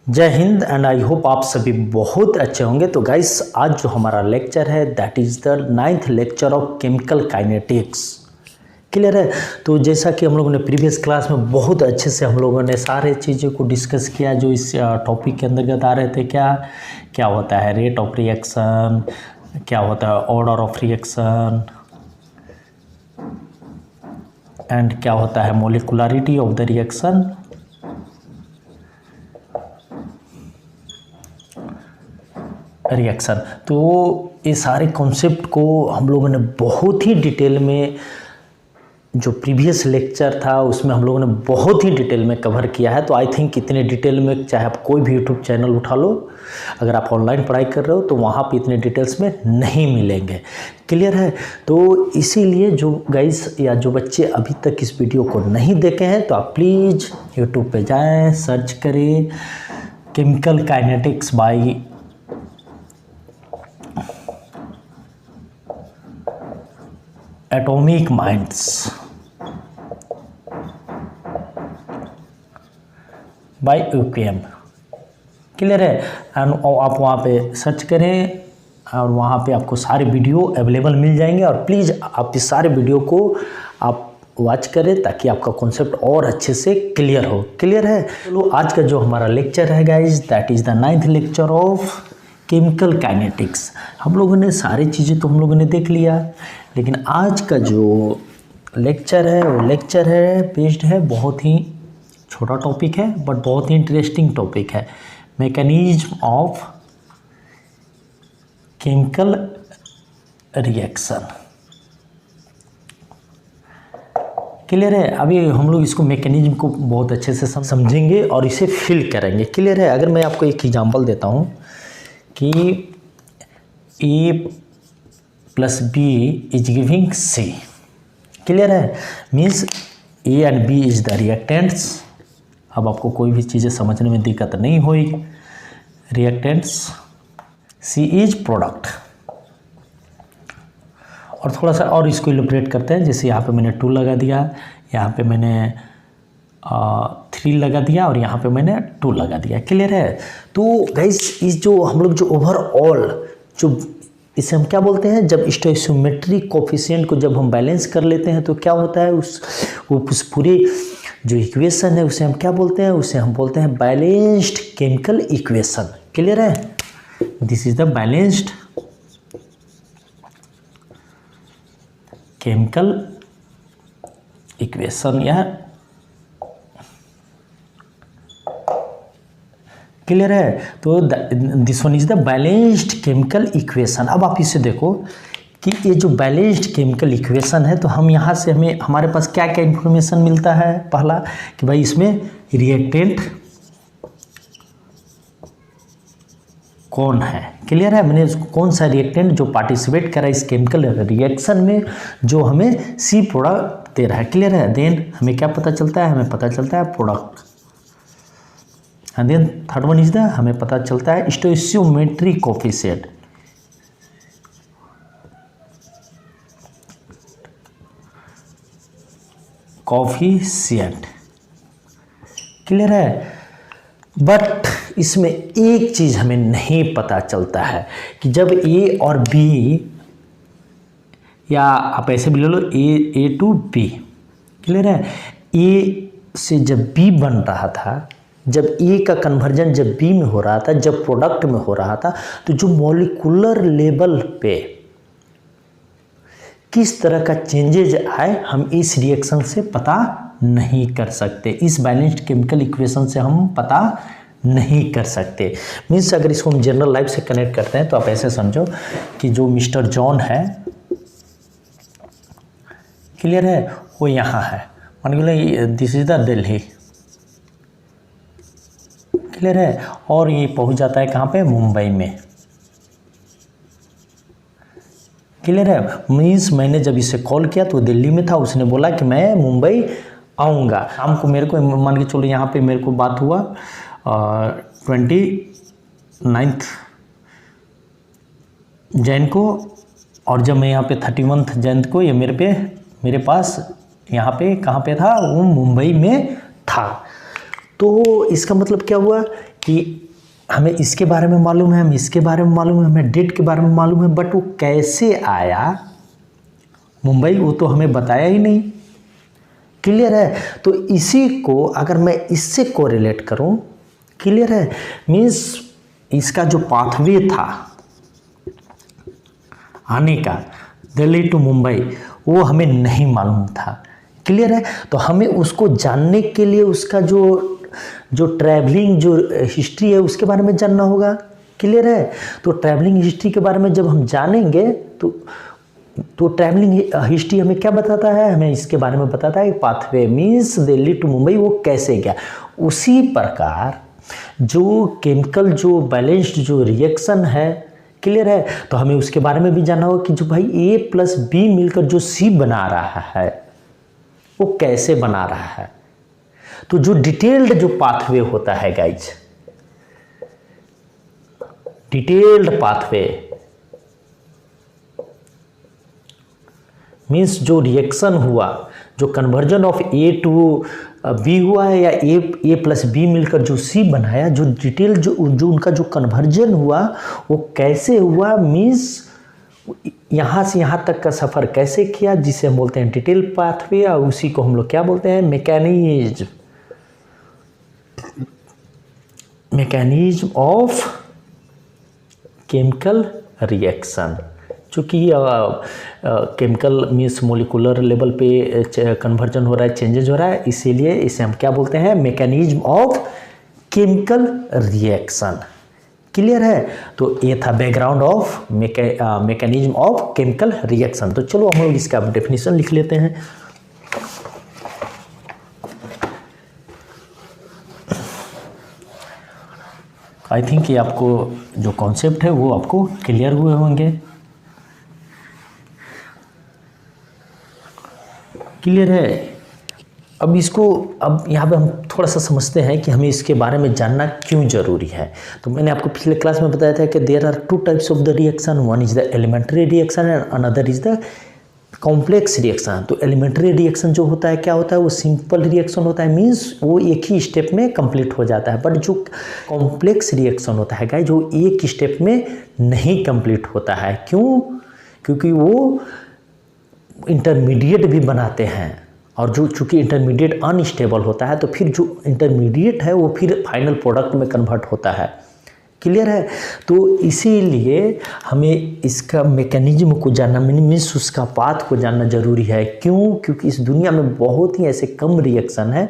जय Hind and I hope आप सभी बहुत अच्छे होंगे। तो गाइस आज जो हमारा लेक्चर है that is the 9th lecture of chemical kinetics. Clear है। तो जैसा कि हम लोगों ने प्रीवियस क्लास में बहुत अच्छे से हम लोगों ने सारे चीज़ों को डिस्कस किया जो इस टॉपिक के अंतर्गत आ रहे थे। क्या होता है रेट ऑफ रिएक्शन, क्या होता है ऑर्डर ऑफ रिएक्शन, एंड क्या होता है molecularity of the reaction, reaction. तो ये सारे कॉन्सेप्ट को हम लोगों ने बहुत ही डिटेल में, जो प्रीवियस लेक्चर था उसमें हम लोगों ने बहुत ही डिटेल में कवर किया है। तो आई थिंक इतने डिटेल में चाहे आप कोई भी यूट्यूब चैनल उठा लो, अगर आप ऑनलाइन पढ़ाई कर रहे हो तो वहाँ पे इतने डिटेल्स में नहीं मिलेंगे। क्लियर है। तो इसीलिए जो गाइस या जो बच्चे अभी तक इस वीडियो को नहीं देखे हैं तो आप प्लीज़ यूट्यूब पे जाएँ, सर्च करें chemical kinetics by atomic minds by UKM. Clear है। एंड आप वहाँ पे सर्च करें और वहाँ पे आपको सारे वीडियो अवेलेबल मिल जाएंगे। और प्लीज़ आप इस सारे वीडियो को आप वॉच करें ताकि आपका कॉन्सेप्ट और अच्छे से क्लियर हो। क्लियर है। चलो आज का जो हमारा लेक्चर है guys that is the 9th lecture of chemical kinetics. हम लोगों ने सारी चीज़ें तो हम लोगों ने देख लिया, लेकिन आज का जो लेक्चर है वो लेक्चर है बेस्ड है, बहुत ही छोटा टॉपिक है बट बहुत ही इंटरेस्टिंग टॉपिक है, mechanism of chemical reaction. Clear है। अभी हम लोग इसको मैकेनिज्म को बहुत अच्छे से समझेंगे और इसे फील करेंगे। क्लियर है। अगर मैं आपको एक एग्जांपल देता हूँ कि A plus B is giving C। Clear है। Means A and B is the reactants. अब आपको कोई भी चीज़ें समझने में दिक्कत नहीं हुई। Reactants, C is product. और थोड़ा सा और इसको इलैबोरेट करते हैं। जैसे यहाँ पे मैंने 2 लगा दिया, यहाँ पे मैंने 3 लगा दिया और यहाँ पे मैंने 2 लगा दिया। क्लियर है। तो गाइस इस जो हम लोग जो ओवरऑल जो इसे हम क्या बोलते हैं, जब स्टोइसियोमेट्रिक कोफिशिएंट को जब हम बैलेंस कर लेते हैं तो क्या होता है उस पूरे जो इक्वेशन है उसे हम क्या बोलते हैं, उसे हम बोलते हैं बैलेंस्ड केमिकल इक्वेशन। क्लियर है। This is the balanced chemical equation या क्लियर है। तो this one is the balanced chemical equation. अब आप इसे देखो कि ये जो बैलेंस्ड केमिकल इक्वेशन है तो हम यहाँ से हमारे पास क्या क्या इंफॉर्मेशन मिलता है। पहला कि भाई इसमें रिएक्टेंट कौन है। क्लियर है। मैंने कौन सा रिएक्टेंट जो पार्टिसिपेट करा इस केमिकल रिएक्शन में जो हमें सी प्रोडक्ट दे रहा है। क्लियर है। देन हमें क्या पता चलता है, हमें पता चलता है product. And then third one is the हमें पता चलता है स्टोइसियोमेट्रिक कोफिशिएंट। कोफिशिएंट। क्लियर है। बट इसमें एक चीज हमें नहीं पता चलता है कि जब A और B, या आप ऐसे भी ले लो A to B। क्लियर है। A से जब B बन रहा था, जब A का कन्वर्जन जब B में हो रहा था, जब प्रोडक्ट में हो रहा था, तो जो मॉलिक्यूलर लेवल पे किस तरह का चेंजेज आए हम इस रिएक्शन से पता नहीं कर सकते। इस बैलेंस्ड केमिकल इक्वेशन से हम पता नहीं कर सकते। मीन्स अगर इसको हम जनरल लाइफ से कनेक्ट करते हैं तो आप ऐसे समझो कि जो मिस्टर जॉन है, क्लियर है, वो यहाँ है, मान लो this is the Delhi. Clear है। और ये पहुँच जाता है कहाँ पे, मुंबई में। क्लियर है। मीन्स मैंने जब इसे कॉल किया तो दिल्ली में था, उसने बोला कि मैं मुंबई आऊँगा। शाम को मेरे को मान के चलो यहाँ पे मेरे को बात हुआ 29 जैन को, और जब मैं यहाँ पे 31 जैन को ये मेरे पास यहाँ पे कहाँ पे था, वो मुंबई में था। तो इसका मतलब क्या हुआ कि हमें इसके बारे में मालूम है, हमें इसके बारे में मालूम है, हमें डेट के बारे में मालूम है, बट वो कैसे आया मुंबई वो तो हमें बताया ही नहीं। क्लियर है? तो इसी को अगर मैं इससे कोरिलेट करूं, क्लियर है, मीन्स इसका जो पाथवे था आने का दिल्ली टू मुंबई वो हमें नहीं मालूम था। क्लियर है? तो हमें उसको जानने के लिए उसका जो ट्रैवलिंग जो हिस्ट्री है उसके बारे में जानना होगा। क्लियर है? तो ट्रैवलिंग हिस्ट्री के बारे में जब हम जानेंगे तो ट्रैवलिंग हिस्ट्री हमें क्या बताता है, हमें इसके बारे में बताता है pathway means Delhi to Mumbai वो कैसे गया। उसी प्रकार जो केमिकल जो बैलेंस्ड जो रिएक्शन है, क्लियर है, तो हमें उसके बारे में भी जानना होगा कि जो भाई A प्लस B मिलकर जो C बना रहा है वो कैसे बना रहा है। तो जो डिटेल्ड जो पाथवे होता है गाइज, डिटेल्ड पाथवे मीन्स जो रिएक्शन हुआ, जो conversion of A to B हुआ है या A प्लस B मिलकर जो C बनाया, जो डिटेल जो उनका जो कन्वर्जन हुआ वो कैसे हुआ, मीन्स यहाँ से यहाँ तक का सफ़र कैसे किया, जिसे हम बोलते हैं डिटेल पाथवे, और उसी को हम लोग क्या बोलते हैं मैकेनिज्म ऑफ केमिकल रिएक्शन। चूँकि केमिकल मीन्स मोलिकुलर लेवल पे कन्वर्जन हो रहा है, चेंजेज हो रहा है, इसीलिए इसे हम क्या बोलते हैं mechanism of chemical reaction. Clear है? तो ये था background of mechanism of chemical reaction. तो चलो हम लोग इसका डेफिनेशन लिख लेते हैं। आई थिंक ये आपको जो कॉन्सेप्ट है वो आपको क्लियर हुए होंगे। क्लियर है? अब यहाँ पे हम थोड़ा सा समझते हैं कि हमें इसके बारे में जानना क्यों ज़रूरी है। तो मैंने आपको पिछले क्लास में बताया था कि there are two types of the reaction, one is the elementary reaction and another is the complex reaction. तो एलिमेंट्री रिएक्शन जो होता है क्या होता है, वो सिंपल रिएक्शन होता है, मीन्स वो एक ही स्टेप में कंप्लीट हो जाता है। बट जो कॉम्प्लेक्स रिएक्शन होता है गाइस, जो एक स्टेप में नहीं कंप्लीट होता है। क्यों? क्योंकि वो इंटरमीडिएट भी बनाते हैं, और जो चूँकि इंटरमीडिएट अनस्टेबल होता है तो फिर जो इंटरमीडिएट है वो फिर फाइनल प्रोडक्ट में कन्वर्ट होता है। क्लियर है? तो इसीलिए हमें इसका मैकेनिज्म को जानना, मीन्स उसका पाथ को जानना जरूरी है। क्यों? क्योंकि इस दुनिया में बहुत ही ऐसे कम रिएक्शन है,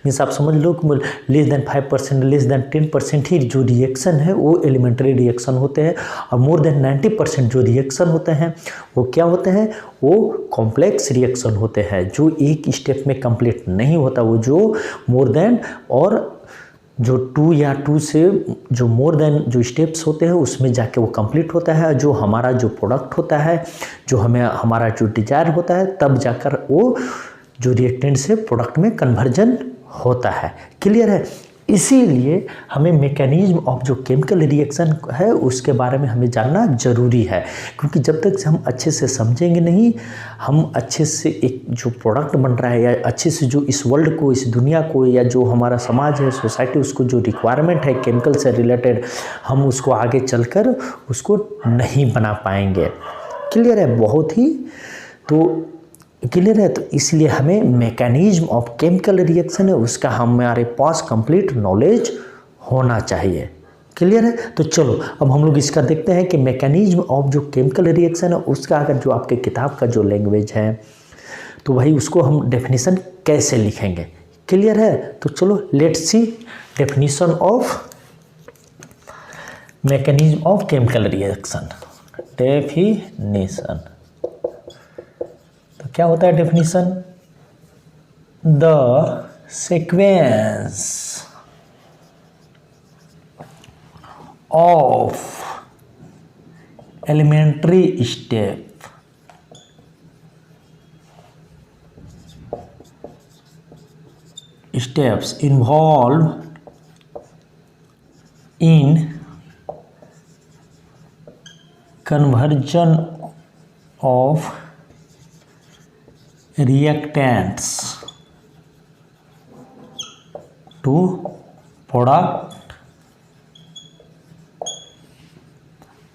मीन्स आप समझ लो कि लेस देन 5%, लेस देन 10% ही जो रिएक्शन है वो एलिमेंट्री रिएक्शन होते हैं, और मोर देन 90% जो रिएक्शन होते हैं वो क्या होते हैं, वो कॉम्प्लेक्स रिएक्शन होते हैं, जो एक स्टेप में कंप्लीट नहीं होता, वो जो मोर देन और जो 2 या 2 से जो मोर देन जो स्टेप्स होते हैं उसमें जाके वो कंप्लीट होता है। जो हमारा जो प्रोडक्ट होता है, जो हमें हमारा जो डिजायर होता है, तब जाकर वो जो रिएक्टेंट से प्रोडक्ट में कन्वर्जन होता है। क्लियर है? इसीलिए हमें मैकेनिज्म ऑफ जो केमिकल रिएक्शन है उसके बारे में हमें जानना ज़रूरी है, क्योंकि जब तक हम अच्छे से समझेंगे नहीं, हम अच्छे से एक जो प्रोडक्ट बन रहा है या अच्छे से जो इस वर्ल्ड को, इस दुनिया को, या जो हमारा समाज है, सोसाइटी, उसको जो रिक्वायरमेंट है केमिकल से रिलेटेड, हम उसको आगे चलकर उसको नहीं बना पाएंगे। क्लियर है? बहुत ही तो क्लियर है? तो इसलिए हमें मैकेनिज्म ऑफ केमिकल रिएक्शन है उसका हमारे पास कंप्लीट नॉलेज होना चाहिए। क्लियर है? तो चलो अब हम लोग इसका देखते हैं कि मैकेनिज्म ऑफ जो केमिकल रिएक्शन है उसका अगर जो आपके किताब का जो लैंग्वेज है तो भाई उसको हम डेफिनेशन कैसे लिखेंगे। क्लियर है? तो चलो let's see definition of mechanism of chemical reaction. Definition क्या होता है definition? The sequence of elementary steps involve in conversion of reactants to product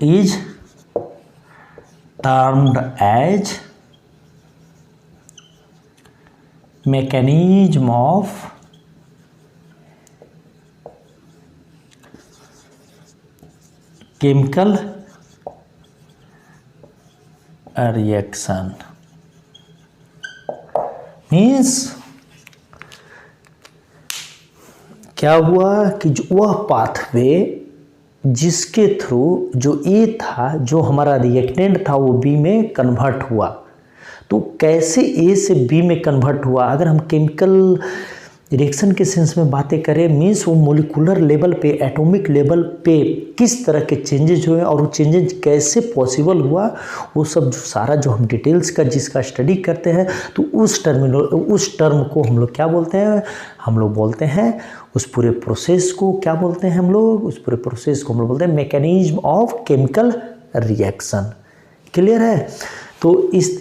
is termed as mechanism of chemical reaction। Means क्या हुआ कि जो वह पाथवे जिसके through जो ए था, जो हमारा रिएक्टेंट था, वो बी में कन्वर्ट हुआ। तो कैसे ए से बी में कन्वर्ट हुआ? अगर हम केमिकल रिएक्शन के सेंस में बातें करें, मीन्स वो मोलिकुलर लेवल पे, एटॉमिक लेवल पे किस तरह के चेंजेज हुए और वो चेंजेज कैसे पॉसिबल हुआ, वो सब सारा जो हम डिटेल्स का जिसका स्टडी करते हैं, तो उस टर्म को हम लोग क्या बोलते हैं? हम लोग बोलते हैं उस पूरे प्रोसेस को क्या बोलते हैं? हम लोग उस पूरे प्रोसेस को हम लोग बोलते हैं mechanism of chemical reaction. Clear है? तो इस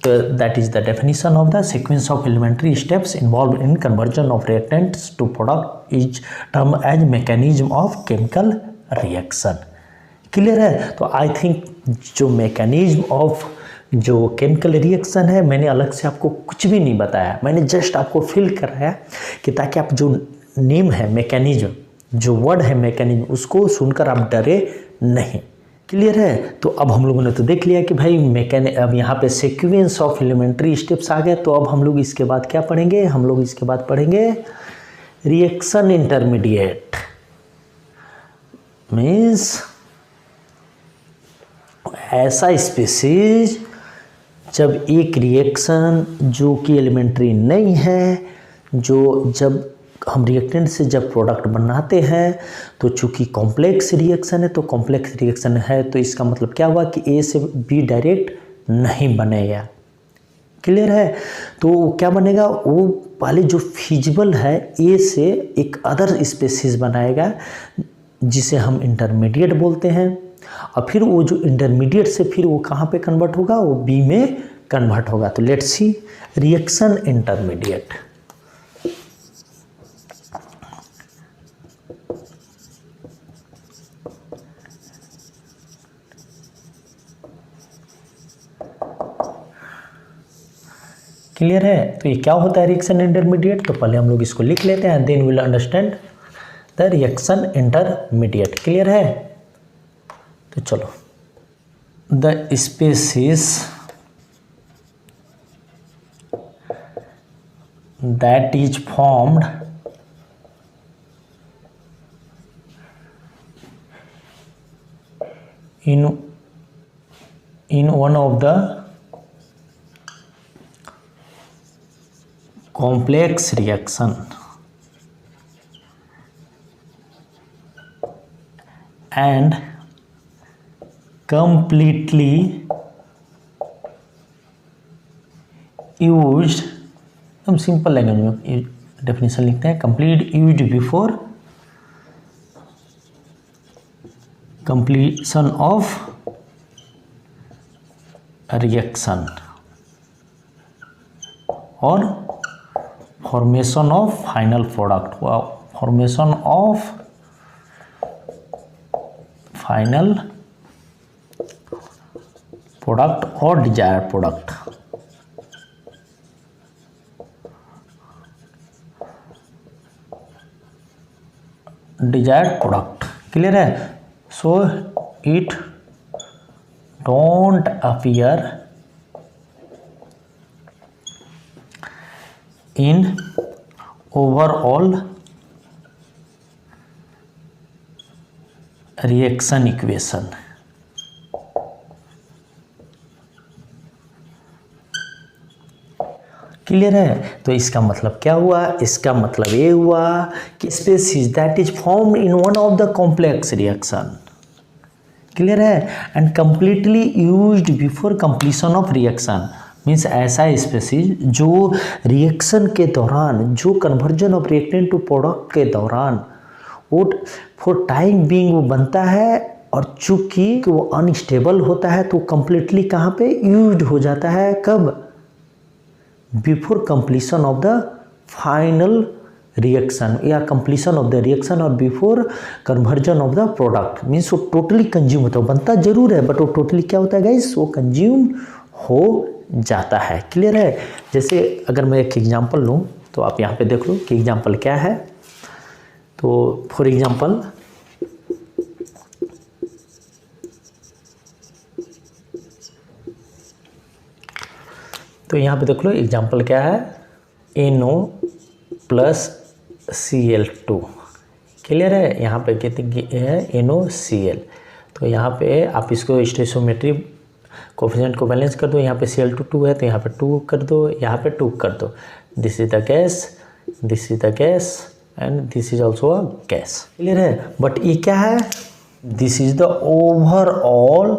that is the definition of the sequence of elementary steps involved in conversion of reactants to product is termed as mechanism of chemical reaction। Clear है? तो आई थिंक जो mechanism of जो chemical reaction है, मैंने अलग से आपको कुछ भी नहीं बताया, मैंने जस्ट आपको फील कराया कि ताकि आप जो नेम है मैकेनिज्म, जो वर्ड है मैकेनिज्म, उसको सुनकर आप डरे नहीं। क्लियर है? तो अब हम लोगों ने तो देख लिया कि भाई अब यहाँ पे सीक्वेंस ऑफ एलिमेंट्री स्टेप्स आ गए। तो अब हम लोग इसके बाद क्या पढ़ेंगे? हम लोग इसके बाद पढ़ेंगे रिएक्शन इंटरमीडिएट। मीन्स ऐसा स्पीसीज जब एक रिएक्शन जो कि एलिमेंट्री नहीं है, जो जब हम रिएक्टेंट से जब प्रोडक्ट बनाते हैं, तो चूंकि कॉम्प्लेक्स रिएक्शन है, तो कॉम्प्लेक्स रिएक्शन है तो इसका मतलब क्या हुआ कि ए से बी डायरेक्ट नहीं बनेगा। क्लियर है? तो क्या बनेगा? वो पहले जो फिजिबल है ए से एक अदर स्पीसीज बनाएगा जिसे हम इंटरमीडिएट बोलते हैं, और फिर वो जो इंटरमीडिएट से फिर वो कहाँ पे कन्वर्ट होगा? वो बी में कन्वर्ट होगा। तो let's see reaction intermediate. Clear है? तो ये क्या होता है रिएक्शन इंटरमीडिएट? तो पहले हम लोग इसको लिख लेते हैं, then will understand the reaction intermediate. Clear है? तो चलो, the species that is formed in one of the complex reaction and completely used, हम सिंपल लैंग्वेज में डेफिनेशन लिखते हैं, complete used before completion of reaction और formation of final product, formation of final product और desired product। desired product। Clear है? so it don't appear in overall reaction equation। Clear है? तो इसका मतलब क्या हुआ? इसका मतलब ये हुआ कि species that is formed in one of the complex reaction. Clear है? And completely used before completion of reaction. Means ऐसा स्पीसीज जो रिएक्शन के दौरान, जो conversion of reactant to product के दौरान वो फॉर टाइम बीइंग वो बनता है, और चूंकि वो अनस्टेबल होता है तो कंप्लीटली कहाँ पे यूज्ड हो जाता है? कब? Before completion of the final reaction या कंप्लीशन ऑफ द रिएक्शन और before conversion of the product, means वो टोटली कंज्यूम होता है, बनता जरूर है बट वो टोटली क्या होता है गाइस, वो कंज्यूम हो जाता है। क्लियर है। जैसे अगर मैं एक एग्जांपल लूँ तो आप यहाँ पे देख लो कि एग्जांपल क्या है। तो फॉर एग्जांपल तो यहाँ पे देख लो एग्जांपल क्या है, NO प्लस Cl2। क्लियर है। यहाँ पे कितनी है, NOCl। तो यहाँ पे आप इसको स्टोइचियोमेट्री कोफिशिएंट को बैलेंस कर दो। यहाँ पे Cl2 2 है तो यहाँ पे 2 कर दो, यहाँ पे 2 कर दो। This is the gas, this is the gas and this is also a gas. Clear है। बट ये क्या है, this is the overall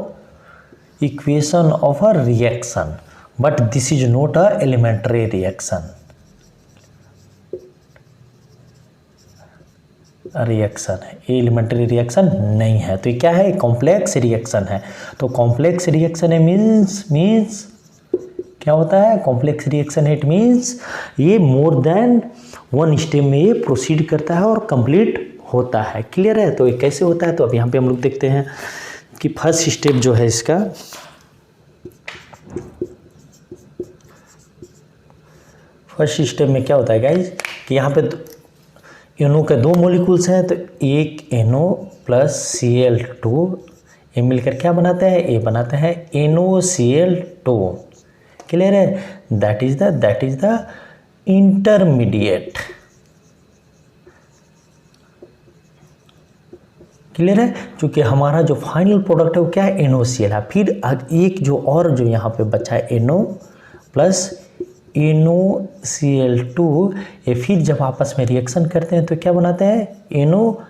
equation of a reaction, but this is not a elementary reaction. Reaction है, ये elementary reaction नहीं है। तो ये क्या है, कॉम्प्लेक्स रिएक्शन है। तो कॉम्प्लेक्स रिएक्शन है मीन्स क्या होता है, कॉम्प्लेक्स रिएक्शन है, इट मीन्स ये मोर देन वन स्टेप में ये प्रोसीड करता है और कंप्लीट होता है। क्लियर है। तो ये कैसे होता है, तो अब यहाँ पे हम लोग देखते हैं कि फर्स्ट स्टेप जो है इसका, फर्स्ट स्टेप में क्या होता है गाइज कि यहाँ पे NO के 2 मॉलिक्यूल्स हैं, तो एक NO प्लस Cl2 ये मिलकर क्या बनाते हैं, ये बनाते हैं NOCl2। क्लियर है। That is the intermediate. Clear है। क्योंकि हमारा जो फाइनल प्रोडक्ट है वो क्या है, NOCl है। फिर एक जो और जो यहाँ पे बचा है NO प्लस NOCl2, ये फिर जब आपस में रिएक्शन करते हैं तो क्या बनाते हैं, NOCl।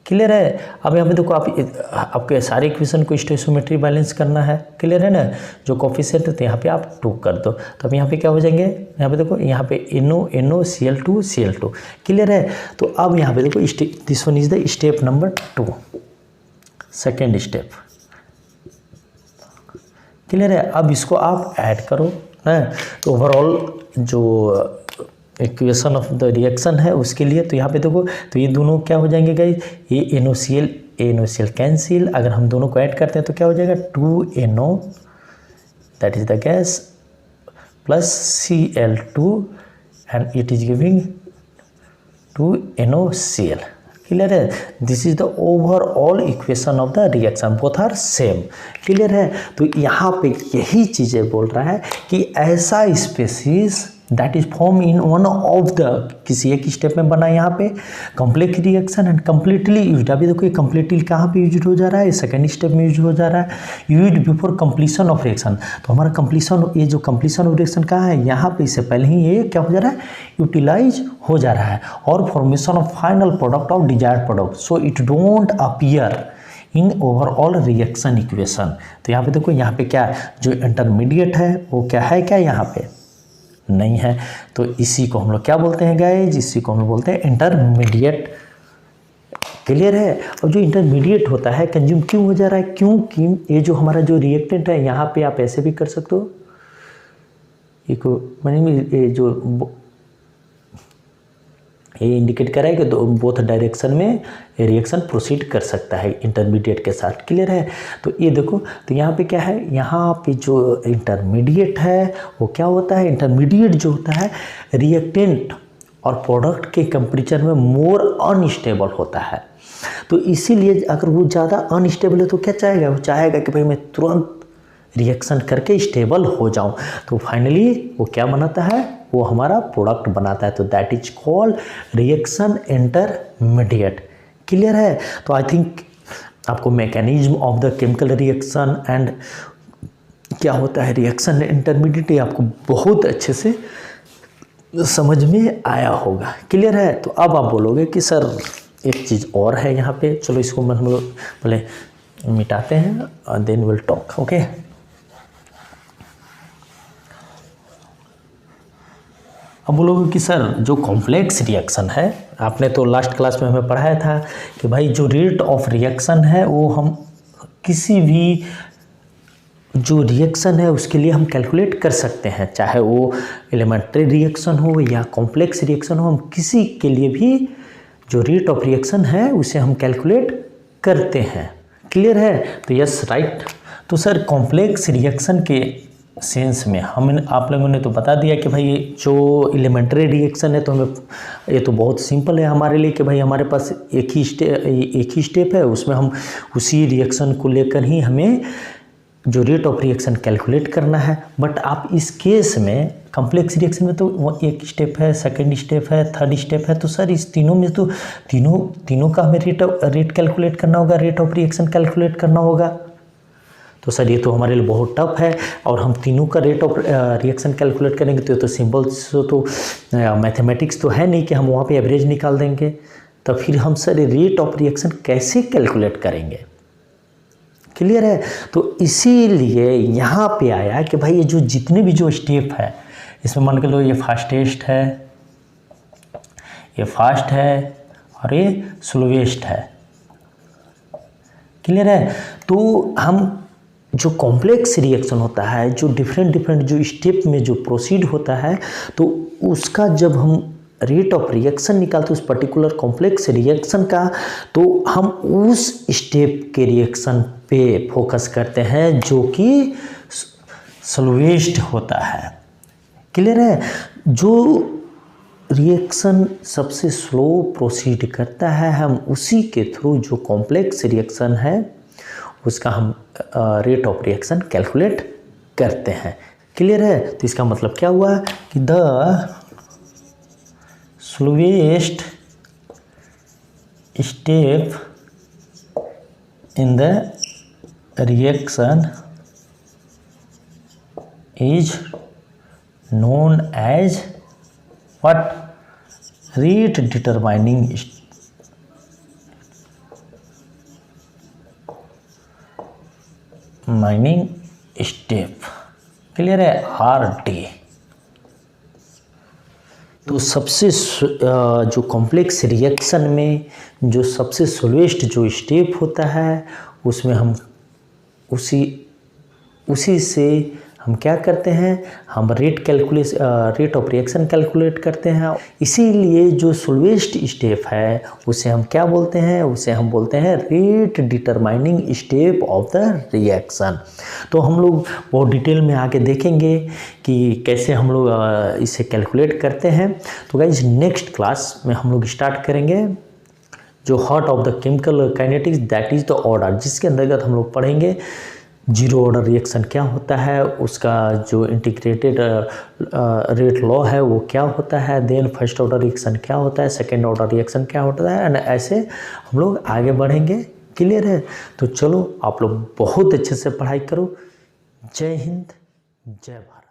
क्लियर है। अब यहाँ पे देखो आपके सारे इक्वेशन को स्टोइचियोमेट्री बैलेंस करना है। क्लियर है ना। जो कोफिशिएंट है तो यहाँ पे आप 2 कर दो, तो अब यहाँ पे क्या हो जाएंगे, यहाँ पे देखो यहाँ पे NOCl2 Cl2। क्लियर है। तो अब यहाँ पे देखो this one is the step number 2, second step. Clear है। अब इसको आप ऐड करो है, तो ओवरऑल जो इक्वेशन ऑफ द रिएक्शन है उसके लिए, तो यहाँ पे देखो तो ये दोनों क्या हो जाएंगे गाइस, ये NOCl कैंसिल, अगर हम दोनों को ऐड करते हैं तो क्या हो जाएगा, 2NO that is the gas plus Cl2 and it is giving 2NOCl। Clear है। This is the overall equation of the reaction, both are same. Clear है। तो यहाँ पे यही चीज़ें बोल रहा है कि ऐसा species that is form in one of the, किसी एक स्टेप में बना यहाँ पे complex reaction and completely used. अभी देखो ये कम्प्लीटली कहाँ पे यूज हो जा रहा है, सेकंड स्टेप में यूज हो जा रहा है, used before completion of reaction. तो हमारा कंप्लीशन, ये जो कंप्लीशन ऑफ रिएक्शन कहाँ है, यहाँ पे, इससे पहले ही ये क्या हो जा रहा है, यूटिलाइज हो जा रहा है, और formation of final product of desired product, so it don't appear in overall reaction equation. तो यहाँ पे देखो, यहाँ पे क्या जो इंटरमीडिएट है वो क्या है, क्या यहाँ पे नहीं है। तो इसी को हम लोग क्या बोलते हैं गाइज, इसी को हम लोग बोलते हैं इंटरमीडिएट। क्लियर है। और जो इंटरमीडिएट होता है कंज्यूम क्यों हो जा रहा है, क्योंकि ये जो हमारा जो रिएक्टेंट है, यहाँ पे आप ऐसे भी कर सकते हो, ये जो ये इंडिकेट कर रहा है कि बोथ डायरेक्शन में रिएक्शन प्रोसीड कर सकता है इंटरमीडिएट के साथ। क्लियर है। तो ये देखो, तो यहाँ पे क्या है, यहाँ पे जो इंटरमीडिएट है वो क्या होता है, इंटरमीडिएट जो होता है रिएक्टेंट और प्रोडक्ट के कंपैरिजन में मोर अनस्टेबल होता है। तो इसीलिए अगर वो ज़्यादा अनस्टेबल है तो क्या चाहेगा, वो चाहेगा कि भाई मैं तुरंत रिएक्शन करके स्टेबल हो जाऊं। तो फाइनली वो क्या बनाता है, वो हमारा प्रोडक्ट बनाता है। तो that is called reaction intermediate. Clear है। तो आई थिंक आपको mechanism of the chemical reaction and क्या होता है रिएक्शन इंटरमीडिएट, आपको बहुत अच्छे से समझ में आया होगा। क्लियर है। तो अब आप बोलोगे कि सर एक चीज़ और है यहाँ पे, चलो इसको हम लोग पहले मिटाते हैं, देन विल टॉक। ओके। अब बोलोगे कि सर जो कॉम्प्लेक्स रिएक्शन है, आपने तो लास्ट क्लास में हमें पढ़ाया था कि भाई जो रेट ऑफ रिएक्शन है वो हम किसी भी जो रिएक्शन है उसके लिए हम कैलकुलेट कर सकते हैं, चाहे वो एलिमेंट्री रिएक्शन हो या कॉम्प्लेक्स रिएक्शन हो, हम किसी के लिए भी जो रेट ऑफ रिएक्शन है उसे हम कैलकुलेट करते हैं। क्लियर है? तो यस राइट। तो सर कॉम्प्लेक्स रिएक्शन के सेंस में हम आप लोगों ने तो बता दिया कि भाई जो एलिमेंट्री रिएक्शन है तो हमें ये तो बहुत सिंपल है हमारे लिए कि भाई हमारे पास एक ही स्टेप है, उसमें हम उसी रिएक्शन को लेकर ही हमें जो रेट ऑफ रिएक्शन कैलकुलेट करना है। बट आप इस केस में कॉम्प्लेक्स रिएक्शन में तो वो एक स्टेप है, सेकंड स्टेप है, थर्ड स्टेप है, तो सर इस तीनों में तो तीनों का हमें रेट कैलकुलेट करना होगा, रेट ऑफ रिएक्शन कैलकुलेट करना होगा। तो सर ये तो हमारे लिए बहुत टफ है, और हम तीनों का रेट ऑफ रिएक्शन कैलकुलेट करेंगे तो सिंपल्स तो मैथमेटिक्स तो है नहीं कि हम वहाँ पे एवरेज निकाल देंगे। तो फिर हम सर रेट ऑफ रिएक्शन कैसे कैलकुलेट करेंगे? क्लियर है? तो इसीलिए यहाँ पे आया कि भाई ये जो जितने भी जो स्टेप है इसमें मान के लो ये फास्टेस्ट है, ये फास्ट है और ये स्लोवेस्ट है। क्लियर है? तो हम जो कॉम्प्लेक्स रिएक्शन होता है, जो डिफरेंट जो स्टेप में जो प्रोसीड होता है, तो उसका जब हम रेट ऑफ रिएक्शन निकालते उस पर्टिकुलर कॉम्प्लेक्स रिएक्शन का, तो हम उस स्टेप के रिएक्शन पे फोकस करते हैं जो कि स्लोवेस्ट होता है। क्लियर है? जो रिएक्शन सबसे स्लो प्रोसीड करता है, हम उसी के थ्रू जो कॉम्प्लेक्स रिएक्शन है उसका हम रेट ऑफ रिएक्शन कैलकुलेट करते हैं। क्लियर है? तो इसका मतलब क्या हुआ कि the slowest step in the reaction is known as what? Rate determining step। Clear है? RD। तो सबसे जो कॉम्प्लेक्स रिएक्शन में जो सबसे स्लोएस्ट जो स्टेप होता है उसमें हम उसी से हम क्या करते हैं, हम रेट ऑफ रिएक्शन कैलकुलेट करते हैं। इसीलिए जो स्लोएस्ट स्टेप है उसे हम क्या बोलते हैं? उसे हम बोलते हैं rate determining step of the reaction. तो हम लोग बहुत डिटेल में आगे देखेंगे कि कैसे हम लोग इसे कैलकुलेट करते हैं। तो गाइस नेक्स्ट क्लास में हम लोग स्टार्ट करेंगे जो heart of the chemical kinetics, that is the order, जिसके अंतर्गत हम लोग पढ़ेंगे जीरो ऑर्डर रिएक्शन क्या होता है, उसका जो इंटीग्रेटेड रेट लॉ है वो क्या होता है, देन फर्स्ट ऑर्डर रिएक्शन क्या होता है, सेकेंड ऑर्डर रिएक्शन क्या होता है, एंड ऐसे हम लोग आगे बढ़ेंगे। क्लियर है? तो चलो आप लोग बहुत अच्छे से पढ़ाई करो। जय हिंद, जय भारत।